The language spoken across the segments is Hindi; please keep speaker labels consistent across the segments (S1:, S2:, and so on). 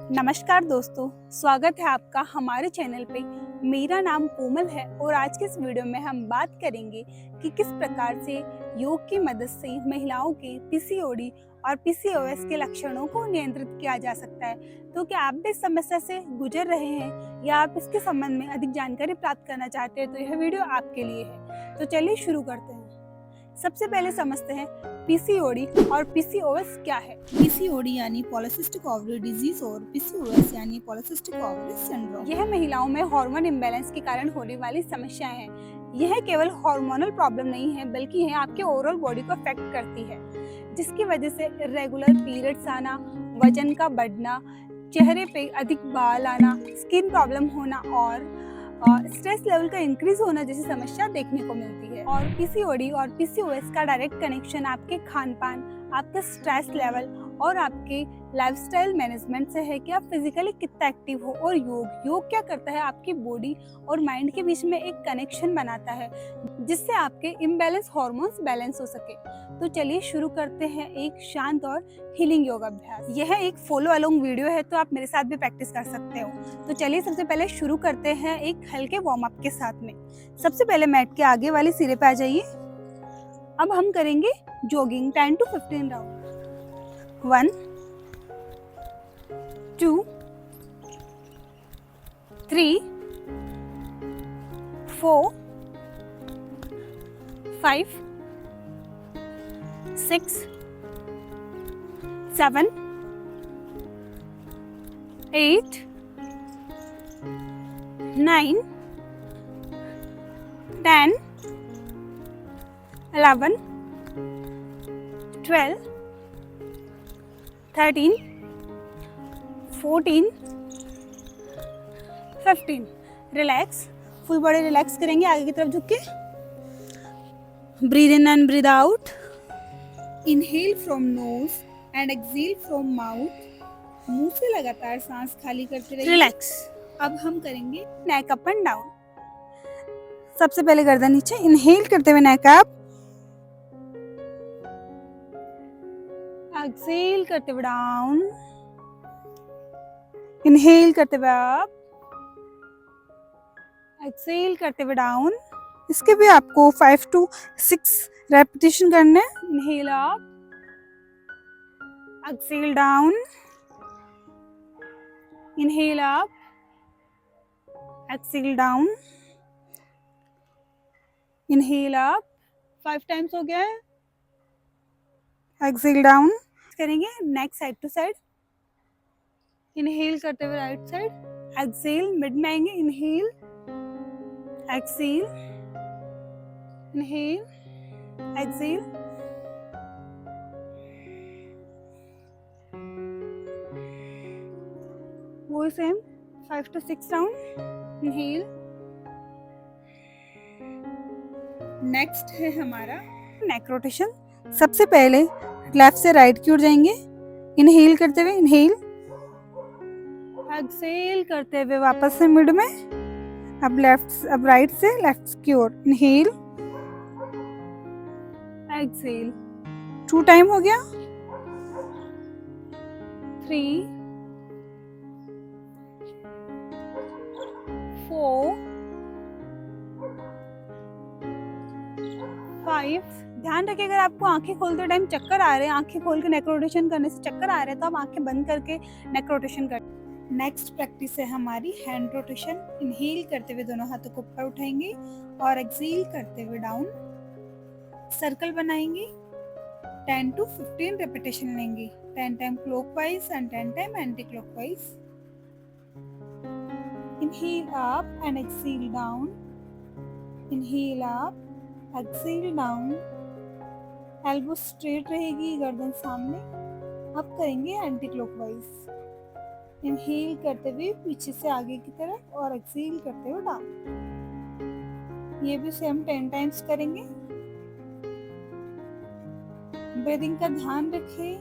S1: नमस्कार दोस्तों, स्वागत है आपका हमारे चैनल पे। मेरा नाम कोमल है और आज के इस वीडियो में हम बात करेंगे कि किस प्रकार से योग की मदद से महिलाओं के पीसीओडी और पीसीओएस के लक्षणों को नियंत्रित किया जा सकता है। तो क्या आप भी इस समस्या से गुजर रहे हैं या आप इसके संबंध में अधिक जानकारी प्राप्त करना चाहते हैं तो यह वीडियो आपके लिए है। तो चलिए शुरू करते हैं। सबसे पहले समझते हैं पीसीओडी और पीसीओएस क्या है।
S2: पीसीओडी यानी पॉलीसिस्टिक ओवरी डिजीज और पीसीओएस यानी पॉलीसिस्टिक ओवरी सिंड्रोम।
S1: यह महिलाओं में हार्मोन इम्बैलेंस के कारण होने वाली समस्याएं हैं। यह केवल हार्मोनल प्रॉब्लम नहीं है बल्कि यह आपके ओवरऑल बॉडी को अफेक्ट करती है, जिसकी वजह से इरेगुलर पीरियड्स आना, वजन का बढ़ना, चेहरे पे अधिक बाल आना, स्किन प्रॉब्लम होना और स्ट्रेस लेवल का इंक्रीज होना जैसी समस्या देखने को मिलती है। और पीसीओडी और पीसीओएस का डायरेक्ट कनेक्शन आपके खान पान, आपके स्ट्रेस लेवल और आपके लाइफस्टाइल मैनेजमेंट से है कि आप फिजिकली कितना एक्टिव हो। और योग क्या करता है, आपकी बॉडी और माइंड के बीच में एक कनेक्शन बनाता है जिससे आपके इम्बैलेंस हार्मोन्स बैलेंस हो सके। तो चलिए शुरू करते हैं एक शांत और हीलिंग योग अभ्यास। यह एक फॉलो अलोंग वीडियो है तो आप मेरे साथ भी प्रैक्टिस कर सकते हो। तो चलिए सबसे पहले शुरू करते हैं एक हल्के वार्म अप के साथ में। सबसे पहले मैट के आगे वाले सिरे पे आ जाइए। अब हम करेंगे jogging 10 to 15 round. 1 2 3 4 5 6 7 8 9 10 11 12 13 14 15। Relax, full body relax करेंगे आगे की तरफ झुक के। Breathe in and breathe out.
S2: Inhale from knows and exhale from mouth. मुंह से लगातार सांस खाली करते रहिए।
S1: रिलैक्स।
S2: अब हम करेंगे
S1: नेक अप एंड डाउन। सबसे पहले गर्दन नीचे, इनहेल करते हुए नेक अप, एक्सहेल करते हुए डाउन, इनहेल करते हुए अप, एक्सहेल करते हुए डाउन। इसके भी आपको 5 to 6 रेपिटेशन करने। Inhale up, exhale down, inhale up, exhale down, inhale up. 5 times हो गया है। एक्सहेल डाउन करेंगे neck side to side. Inhale करते हुए राइट साइड, एक्सहेल मिड में आएंगे। Inhale, exhale, inhale, exhale. वो same 5 to 6 round. Inhale.
S2: Next है हमारा
S1: नेक रोटेशन। सबसे पहले लेफ्ट से राइट की ओर जाएंगे, इनहेल करते हुए, इनहेल, एक्सहेल करते हुए वापस से मिड में। अब राइट से लेफ्ट की ओर, इनहेल, एक्सहेल। 2 टाइम हो गया। 3 4 5। ध्यान रखिए अगर आपको आंखें खोलते टाइम चक्कर आ रहे हैं, आंखें खोल के नेक रोटेशन करने से चक्कर आ रहे हैं तो आप आंखें बंद करके नेक रोटेशन करें।
S2: नेक्स्ट प्रैक्टिस है हमारी हैंड रोटेशन। इनहेल करते हुए दोनों हाथों को ऊपर उठाएंगे और एक्सहेल करते हुए डाउन। सर्कल बनाएंगे। 10 to 15 रेपिटेशन लेंगे। 10 time clockwise and 10 time anti clockwise. Inhale up and exhale down, inhale up, exhale down. Elbow straight रहेगी, गर्दन सामने। अब करेंगे एंटी क्लॉकवाइज। इनहेल करते हुए पीछे से आगे की तरफ और एक्सहेल करते हुए डाउन। ये भी सेम 10 टाइम्स करेंगे। ब्रीदिंग का ध्यान रखें,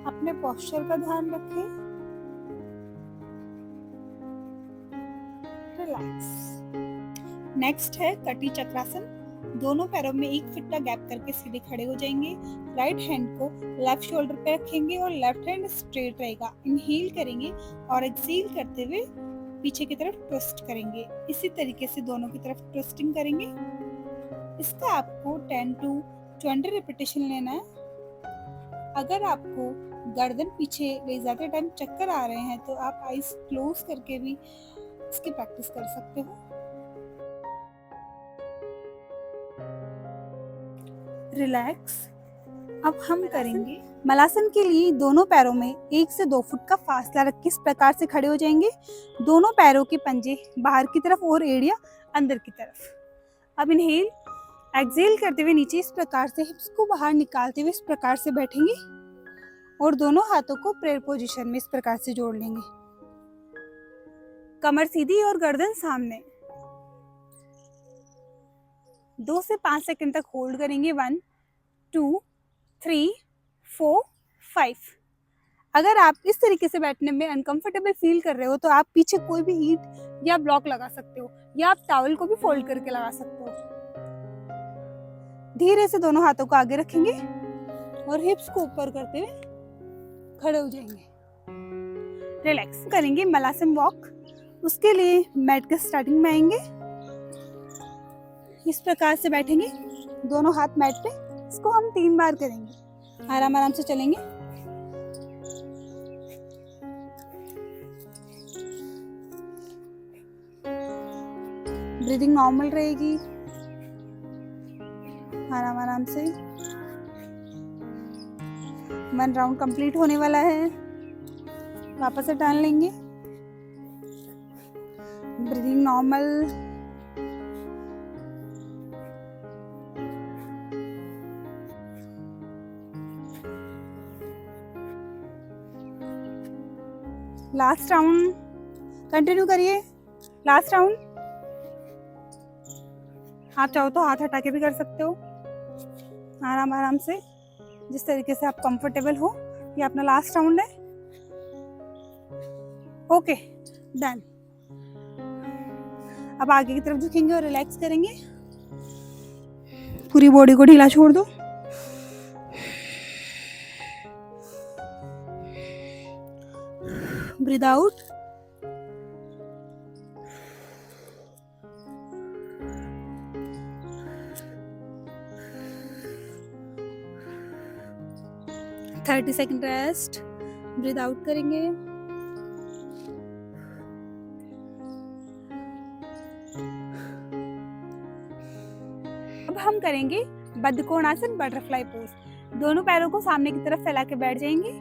S2: अपने पोस्चर का ध्यान रखें। रिलैक्स। नेक्स्ट है कटी चक्रासन। दोनों पैरों में 1 फीट का गैप करके सीधे खड़े हो जाएंगे। राइट हैंड को लेफ्ट शोल्डर पे रखेंगे और लेफ्ट हैंड स्ट्रेट रहेगा। इनहेल करेंगे और एक्सहेल करते हुए पीछे की तरफ ट्विस्ट करेंगे। इसी तरीके से दोनों की तरफ ट्विस्टिंग करेंगे। इसका आपको 10 to 20 रिपीटेशन लेना है। अगर आपको गर्दन पीछे ले जाते टाइम चक्कर आ रहे हैं तो आप आईज क्लोज करके भी इसकी प्रैक्टिस कर सकते हो। रिलैक्स। अब हम करेंगे
S1: मलासन के लिए दोनों पैरों में 1 से 2 फुट का फासला रख के इस प्रकार से खड़े हो जाएंगे। दोनों पैरों के पंजे बाहर की तरफ और एड़ियां अंदर की तरफ। अब इनहेल एक्सहेल करते हुए नीचे इस प्रकार से हिप्स को बाहर निकालते हुए इस प्रकार से बैठेंगे और दोनों हाथों को प्रेयर पोजीशन में इस प्रकार से जोड़ लेंगे। कमर सीधी और गर्दन सामने। 2 से 5 सेकंड तक होल्ड करेंगे। 1 2 3 4 5। अगर आप इस तरीके से बैठने में अनकंफर्टेबल फील कर रहे हो तो आप पीछे कोई भी हीट या ब्लॉक लगा सकते हो या आप टॉवल को भी फोल्ड करके लगा सकते हो। धीरे से दोनों हाथों को आगे रखेंगे और हिप्स को ऊपर करते हुए खड़े हो जाएंगे। रिलैक्स करेंगे मलासन वॉक। उसके लिए मैट के स्टार्टिंग में आएंगे, इस प्रकार से बैठेंगे, दोनों हाथ मैट पे। इसको हम 3 बार करेंगे। आराम आराम से चलेंगे। ब्रीदिंग नॉर्मल रहेगी। आराम आराम से। 1 राउंड कंप्लीट होने वाला है। वापस से टर्न लेंगे। Breathing normal. Last round continue करिए। Last round. आप चाहो तो हाथ हटा के भी कर सकते हो। आराम आराम से, जिस तरीके से आप कंफर्टेबल हो। ये अपना लास्ट राउंड है। Okay, done. अब आगे की तरफ झुकेंगे और रिलैक्स करेंगे। पूरी बॉडी को ढीला छोड़ दो। Breathe out. 30 second rest. Breathe out करेंगे। अब हम करेंगे बद्धकोणासन बटरफ्लाई पोज। दोनों पैरों को सामने की तरफ फैला के बैठ जाएंगे।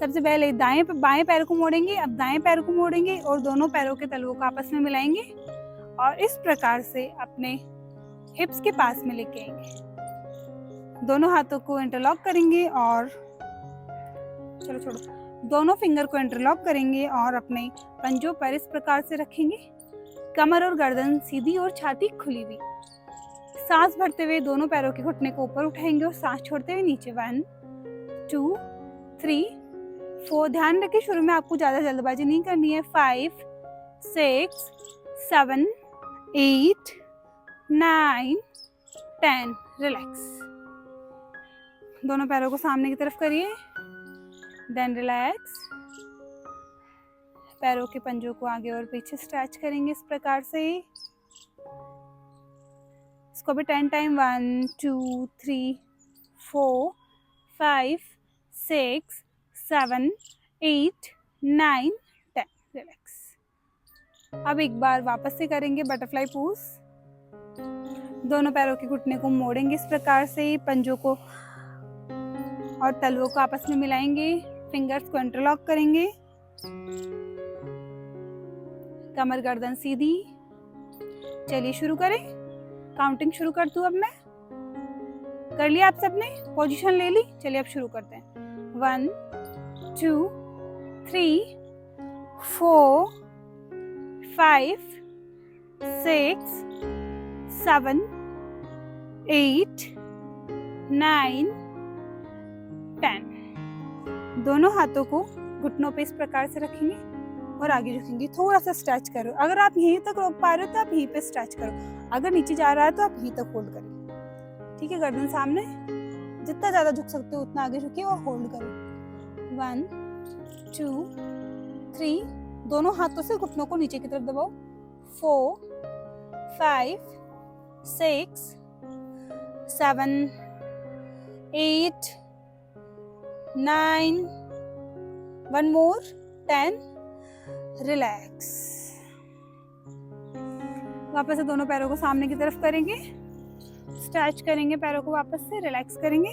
S1: सबसे पहले बाएं पैर को मोड़ेंगे, अब दाएं पैर को मोड़ेंगे और दोनों पैरों के तलवों को आपस में मिलाएंगे और इस प्रकार से अपने हिप्स के पास में लेके आएंगे। दोनों हाथों को इंटरलॉक करेंगे और छोड़ो दोनों फिंगर को इंटरलॉक करेंगे और अपने पंजों पर इस प्रकार से रखेंगे। कमर और गर्दन सीधी और छाती खुली हुई। सांस भरते हुए दोनों पैरों के घुटने को ऊपर उठाएंगे और सांस छोड़ते हुए नीचे। 1 2 3 4। ध्यान रखें शुरू में आपको ज्यादा जल्दबाजी नहीं करनी है। 5 6 7 8 9 10। रिलैक्स। दोनों पैरों को सामने की तरफ करिए। Then relax. पैरों के पंजों को आगे और पीछे स्ट्रेच करेंगे इस प्रकार से। इसको भी 10 टाइम। 1 2 3 4 5 6 7 8 9 10। रिलैक्स। अब एक बार वापस से करेंगे बटरफ्लाई पोज। दोनों पैरों के घुटने को मोड़ेंगे इस प्रकार से, पंजों को और तलवों को आपस में मिलाएंगे, फिंगर्स को इंटरलॉक करेंगे, कमर गर्दन सीधी। चलिए शुरू करें। काउंटिंग शुरू कर दूं अब मैं। कर लिया आप सबने? पोजीशन ले ली? चलिए अब शुरू करते हैं। 1 2 3 4 5 6 7 8 9 10। दोनों हाथों को घुटनों पे इस प्रकार से रखेंगे और आगे झुकेंगे। थोड़ा सा स्ट्रेच करो। अगर आप यहीं तक रोक पा रहे हो तो आप यहीं पे स्ट्रेच करो। अगर नीचे जा रहा है तो आप यहीं तक होल्ड करें। ठीक है, गर्दन सामने, जितना ज्यादा झुक सकते हो उतना आगे झुकिए और होल्ड करो। 1 2 3, दोनों हाथों से घुटनों को नीचे की तरफ दबाओ। 4 5 6 7 8 9, 1 more, 10, रिलैक्स। वापस से दोनों पैरों को सामने की तरफ करेंगे, स्ट्रेच करेंगे पैरों को, वापस से रिलैक्स करेंगे,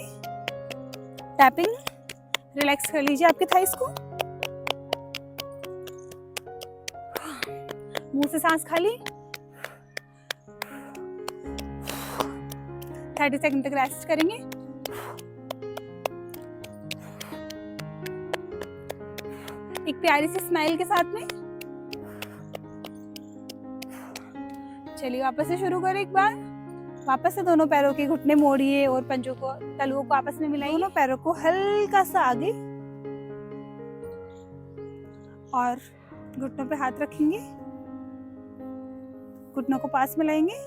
S1: टैपिंग, रिलैक्स कर लीजिए आपके थाइस को। मुंह से सांस खाली, 30 सेकंड तक रेस्ट करेंगे। एक प्यारी सी स्माइल के साथ में। चलिए वापस से शुरू करें एक बार। वापस से दोनों पैरों के घुटने मोड़िए और पंजों को, तलुओं को आपस में मिलाइए। दोनों पैरों को हल्का सा आगे और घुटनों पे हाथ रखेंगे, घुटनों को पास मिलाएंगे,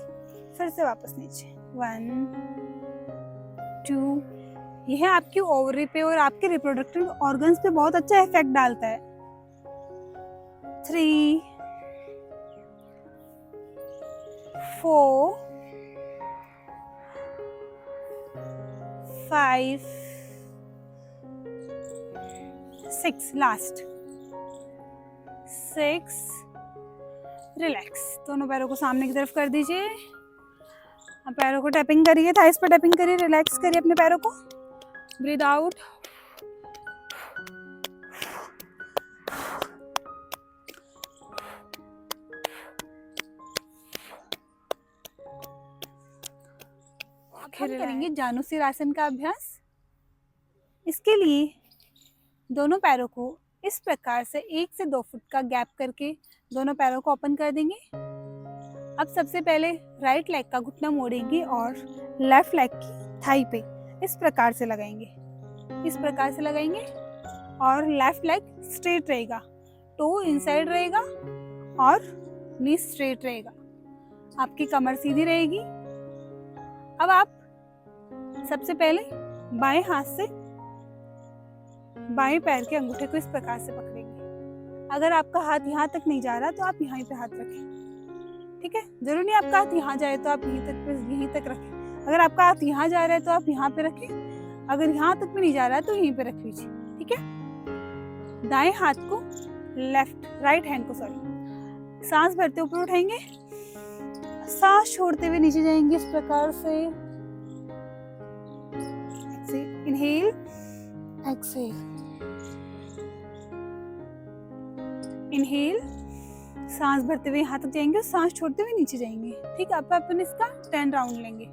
S1: फिर से वापस नीचे। 1 2, यह आपकी ओवरी पे और आपके रिप्रोडक्टिव ऑर्गन्स पे बहुत अच्छा इफेक्ट डालता है। 3 4 5 6, लास्ट 6, रिलैक्स। दोनों पैरों को सामने की तरफ कर दीजिए। अब पैरों को टैपिंग करिए, थाइस पर टैपिंग करिए, रिलैक्स करिए अपने पैरों को। ब्रीथ आउट, हम करेंगे जानुसीर आसन का अभ्यास। इसके लिए दोनों पैरों को इस प्रकार से 1 से 2 फुट का गैप करके दोनों पैरों को ओपन कर देंगे। अब सबसे पहले राइट लेग का घुटना मोड़ेंगे और लेफ्ट लेग की थाई पे इस प्रकार से लगाएंगे, इस प्रकार से लगाएंगे और लेफ्ट लेग स्ट्रेट रहेगा, टो इनसाइड रहेगा और नी स्ट्रेट रहेगा, आपकी कमर सीधी रहेगी। अब आप सबसे पहले बाएं हाथ से बाएं पैर के अंगूठे को इस प्रकार से पकड़ेंगे। अगर आपका हाथ यहाँ तक नहीं जा रहा तो आप यहाँ पे हाथ रखें, ठीक है। जरूरी नहीं आपका हाथ यहाँ जाए तो आप यहीं तक रखें। अगर आपका हाथ यहाँ जा रहा है तो आप यहाँ पे रखें, अगर यहाँ तक भी नहीं जा रहा है तो यहीं पे रख लीजिए, ठीक है। दाएं हाथ को राइट हैंड को सांस भरते ऊपर उठाएंगे, सांस छोड़ते हुए नीचे जाएंगे इस प्रकार से। इनहेल, एक्सहेल, इनहेल, सांस भरते हुए यहाँ तक जाएंगे और सांस छोड़ते हुए नीचे जाएंगे, ठीक है। अब अपन इसका 10 राउंड लेंगे।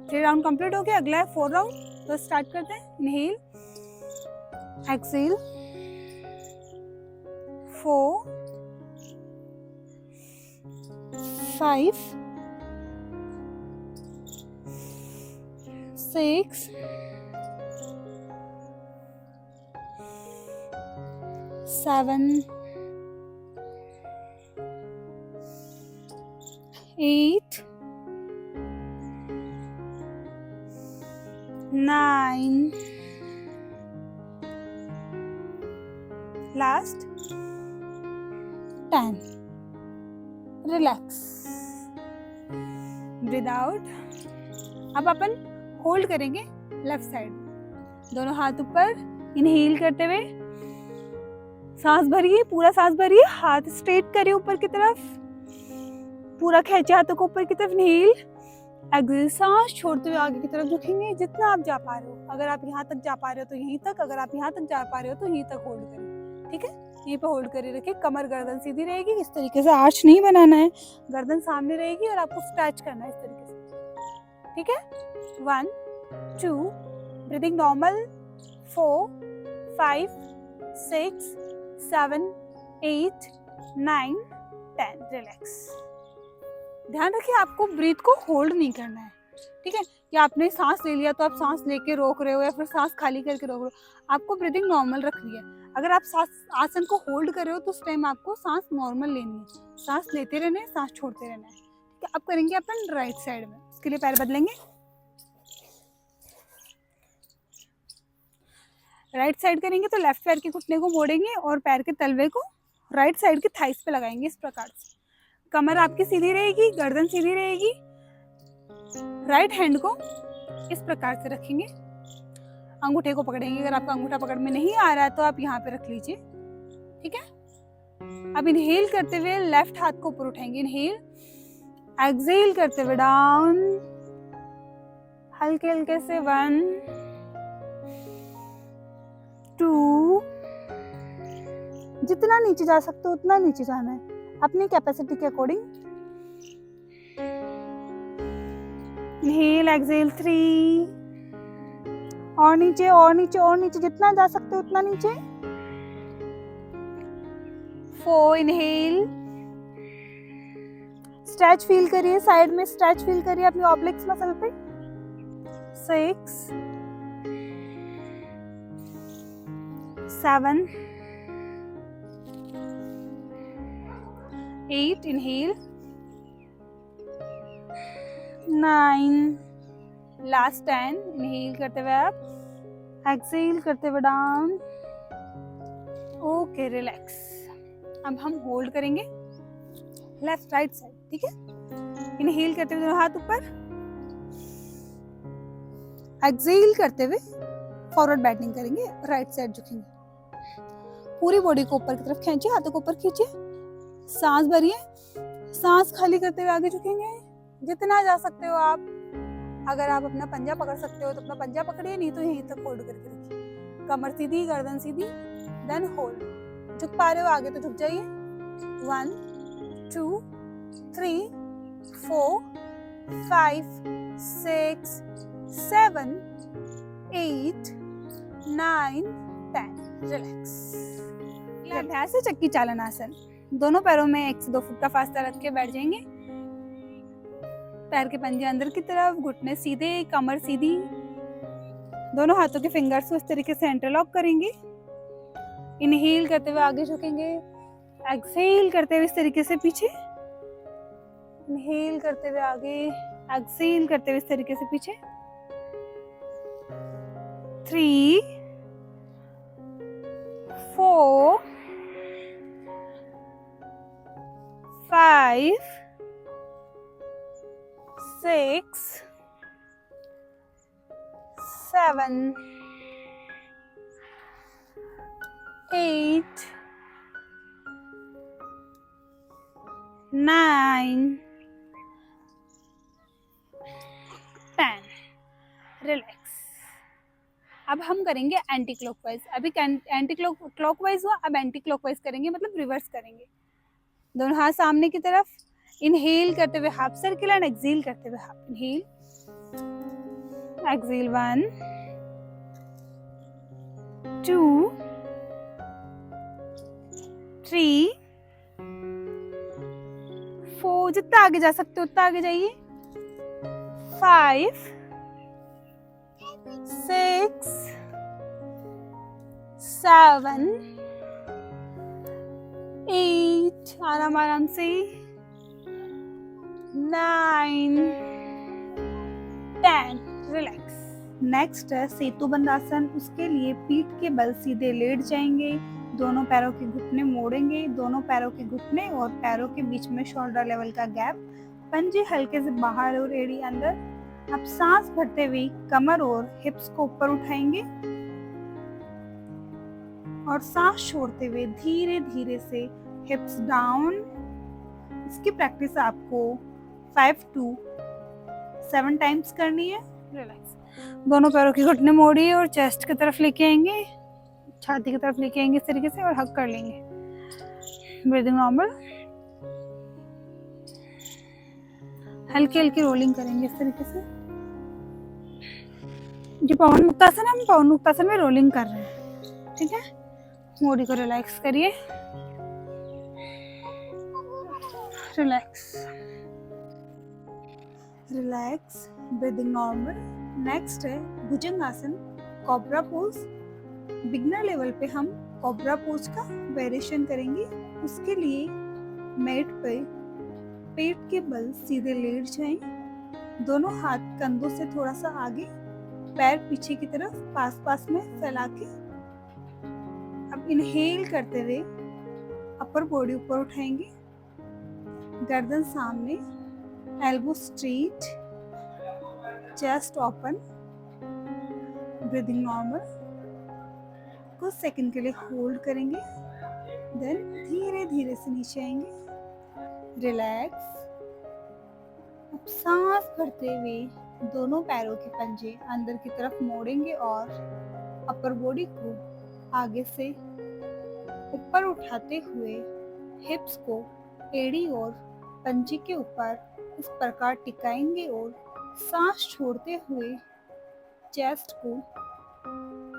S1: 3 राउंड कंप्लीट हो गया, अगला है 4 राउंड, तो स्टार्ट करते हैं। Inhale, exhale, 4 5 6 7 8 9, last 10, relax, breathe out. अब अपन होल्ड करेंगे लेफ्ट साइड, दोनों हाथ ऊपर, इनहेल करते हुए सांस भरिए, पूरा सांस भरिए, हाथ स्ट्रेट करिए ऊपर की तरफ, पूरा खींचे हाथों को ऊपर की तरफ। इनहेल, एक्सहेल, सांस छोड़ते हुए आगे की तरफ झुकेंगे जितना आप जा पा रहे हो। अगर आप यहाँ तक जा पा रहे हो तो यहीं तक, अगर आप यहाँ तक जा पा रहे हो तो यहीं तक होल्ड करिए, ठीक है। यहीं पे होल्ड करके रखिए, कमर गर्दन सीधी रहेगी, इस तरीके से आर्च नहीं बनाना है, गर्दन सामने रहेगी और आपको स्ट्रेच करना है इस तरीके से, ठीक है। 1 2, ब्रीदिंग नॉर्मल, 4 5 6 7 8 9 10, रिलैक्स। ध्यान रखिए आपको ब्रीथ को होल्ड नहीं करना है, ठीक है। या आपने सांस ले लिया तो आप सांस लेके रोक रहे हो या फिर सांस खाली करके रोक रहे हो, आपको ब्रीदिंग नॉर्मल रखनी है। अगर आप आसन को होल्ड कर रहे हो तो उस टाइम आपको सांस नॉर्मल लेनी है, सांस लेते रहना है, सांस छोड़ते रहना है, ठीक है। अब करेंगे अपन राइट साइड में, उसके लिए पैर बदलेंगे। राइट साइड करेंगे तो लेफ्ट पैर के घुटने को मोड़ेंगे और पैर के तलवे को राइट साइड के थाइस पे लगाएंगे इस प्रकार से। कमर आपकी सीधी रहेगी, गर्दन सीधी रहेगी। राइट हैंड को इस प्रकार से रखेंगे, अंगूठे को पकड़ेंगे। अगर आपका अंगूठा पकड़ में नहीं आ रहा है तो आप यहाँ पे रख लीजिए, ठीक है। अब इनहेल करते हुए लेफ्ट हाथ को ऊपर उठाएंगे, इनहेल, एक्सहेल करते हुए डाउन, हल्के हल्के से 1 2, जितना नीचे जा सकते हो उतना नीचे जाना है अपनी कैपेसिटी के अकॉर्डिंग। इनहेल, एक्सहेल 3, और नीचे और नीचे और नीचे, जितना जा सकते हो उतना नीचे। 4, इनहेल, स्ट्रेच फील करिए, साइड में स्ट्रेच फील करिए अपनी ऑब्लिक्स मसल पे। 6 7 8, इनहेल, 9, लास्ट 10, इनहेल करते हुए आप, एक्सहेल करते हुए डाउन। Okay, relax. अब हम होल्ड करेंगे लेफ्ट राइट साइड, ठीक है। इनहेल करते हुए दोनों हाथ ऊपर, एक्सहेल करते हुए फॉरवर्ड बेंडिंग करेंगे, राइट साइड झुकेंगे। पूरी बॉडी को ऊपर की तरफ खींचिए, हाथों को ऊपर खींचिए, सांस भरिए, सांस खाली करते हुए आगे झुकेंगे जितना जा सकते हो आप। अगर आप अपना पंजा पकड़ सकते हो तो अपना पंजा पकड़िए, नहीं तो यहीं तक होल्ड करके रखिए। कमर सीधी, गर्दन सीधी, देन होल्ड। झुक पा रहे हो आगे तो झुक जाइए। 1 2 3 4 5 6 7 8 9 10, रिलैक्स। ये अभ्यास है चक्की चालन आसन। दोनों पैरों में 1 से 2 फुट का फासला रख के बैठ जाएंगे। पैर के पंजे अंदर की तरफ, घुटने सीधे, कमर सीधी। दोनों हाथों के फिंगर्स को इस तरीके से इंटरलॉक करेंगे। इनहेल करते हुए आगे झुकेंगे, एक्सहेल करते हुए इस तरीके से पीछे। इनहेल करते हुए आगे, एक्सहेल करते हुए इस तरीके से पीछे। 3 4 5 6 7 8 9 10, रिलैक्स। अब हम करेंगे एंटी क्लॉकवाइज। अभी एंटी क्लॉकवाइज हुआ, अब एंटी क्लॉकवाइज करेंगे, मतलब रिवर्स करेंगे। दोनों हाथ सामने की तरफ, इनहेल करते हुए हाफ सर्किल एंड एक्सहेल करते हुए हाफ। इनहेल, एक्सहेल 1 2 3 4, जितना आगे जा सकते हो उतना आगे जाइए। 5 6 7 8, आराम आराम से। 9 10, रिलैक्स। नेक्स्ट है सेतु बंद आसन। उसके लिए पीठ के बल सीधे लेट जाएंगे, दोनों पैरों के घुटने मोड़ेंगे, दोनों पैरों के घुटने और पैरों के बीच में शोल्डर लेवल का गैप, पंजे हल्के से बाहर और एड़ी अंदर। अब सांस भरते हुए कमर और हिप्स को ऊपर उठाएंगे और सांस छोड़ते हुए धीरे धीरे से हिप्स डाउन। इसकी प्रैक्टिस आपको 5 to 7 टाइम्स करनी है। रिलैक्स। दोनों पैरों की घुटने मोड़िए और चेस्ट की तरफ लेके आएंगे, छाती की तरफ लेके आएंगे इस तरीके से और हक कर लेंगे। Breathing normal. हल्की हल्की रोलिंग करेंगे इस तरीके से। जो पवन मुक्तासन है, हम पवन मुक्तासन में रोलिंग कर रहे हैं, ठीक है। बॉडी को रिलैक्स करिए, relax relax, breathing normal. Next है भुजंगासन, कोबरा पोज। बिगनर लेवल पे हम कोबरा पोज का वेरिएशन करेंगे। उसके लिए मैट पे पेट के बल सीधे लेट जाएं, दोनों हाथ कंधों से थोड़ा सा आगे, पैर पीछे की तरफ पास पास में फैला के
S2: इनहेल करते हुए अपर बॉडी ऊपर उठाएंगे, गर्दन सामने, elbow straight, chest open, breathing normal. कुछ सेकंड के लिए होल्ड करेंगे, देन धीरे धीरे से नीचे आएंगे, रिलैक्स। अब सांस भरते हुए दोनों पैरों के पंजे अंदर की तरफ मोड़ेंगे और अपर बॉडी को आगे से ऊपर उठाते हुए हिप्स को एड़ी और पंजे के ऊपर इस प्रकार टिकाएंगे और सांस छोड़ते हुए चेस्ट को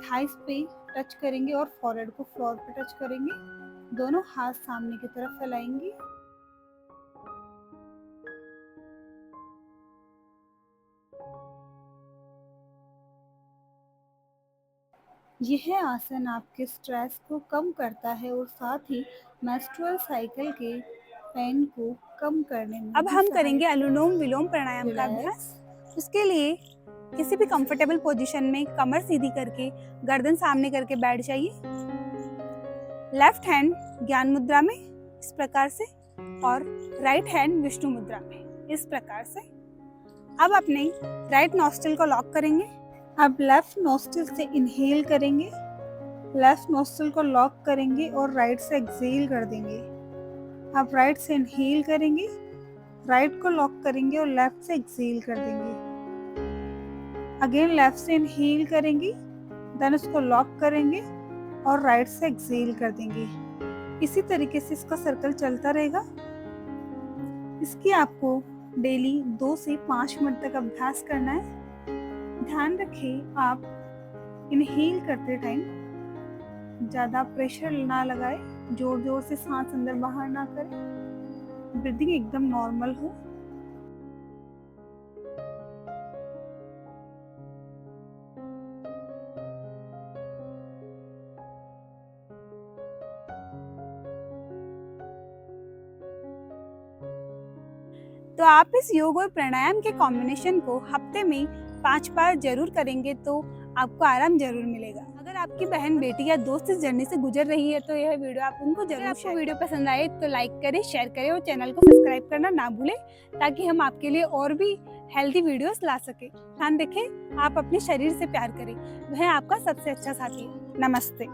S2: थाइस पे टच करेंगे और फॉरहेड को फ्लोर पे टच करेंगे। दोनों हाथ सामने की तरफ फैलाएंगे। यह आसन आपके स्ट्रेस को कम करता है और साथ ही मेंस्ट्रुअल साइकिल के पेन को कम करने में
S1: अब हम करेंगे अनुलोम विलोम प्राणायाम का अभ्यास। उसके लिए किसी भी कंफर्टेबल पोजीशन में कमर सीधी करके गर्दन सामने करके बैठ जाइए। लेफ्ट हैंड ज्ञान मुद्रा में इस प्रकार से और राइट हैंड विष्णु मुद्रा में इस प्रकार से। अब अपने राइट नॉस्ट्रिल को लॉक करेंगे। अब लेफ्ट नॉस्ट्रिल से इनहेल करेंगे, लेफ्ट नॉस्ट्रिल को लॉक करेंगे और राइट से एक्सहेल कर देंगे। अब राइट से इनहेल करेंगे, राइट को लॉक करेंगे और लेफ्ट से एक्सहेल कर देंगे। अगेन लेफ्ट से इनहेल करेंगे, देन उसको लॉक करेंगे और राइट से एक्सहेल कर देंगे। इसी तरीके से इसका सर्कल चलता रहेगा। इसकी आपको डेली 2 से 5 मिनट तक अभ्यास करना है। ध्यान रखें आप इनहेल करते टाइम ज़्यादा प्रेशर ना लगाए, जोर जोर से सांस अंदर बाहर ना करें, ब्रीदिंग एकदम नॉर्मल हो। तो आप इस योग और प्राणायाम के कॉम्बिनेशन को हफ्ते में 5 बार जरूर करेंगे तो आपको आराम जरूर मिलेगा। अगर आपकी बहन, बेटी या दोस्त इस जर्नी से गुजर रही है तो यह वीडियो आप उनको जरूर शेयर करें। वीडियो पसंद आए तो लाइक करें, शेयर करें और चैनल को सब्सक्राइब करना ना भूलें ताकि हम आपके लिए और भी हेल्दी वीडियोस ला सके। ध्यान रखें, आप अपने शरीर से प्यार करें, वह आपका सबसे अच्छा साथी है। नमस्ते।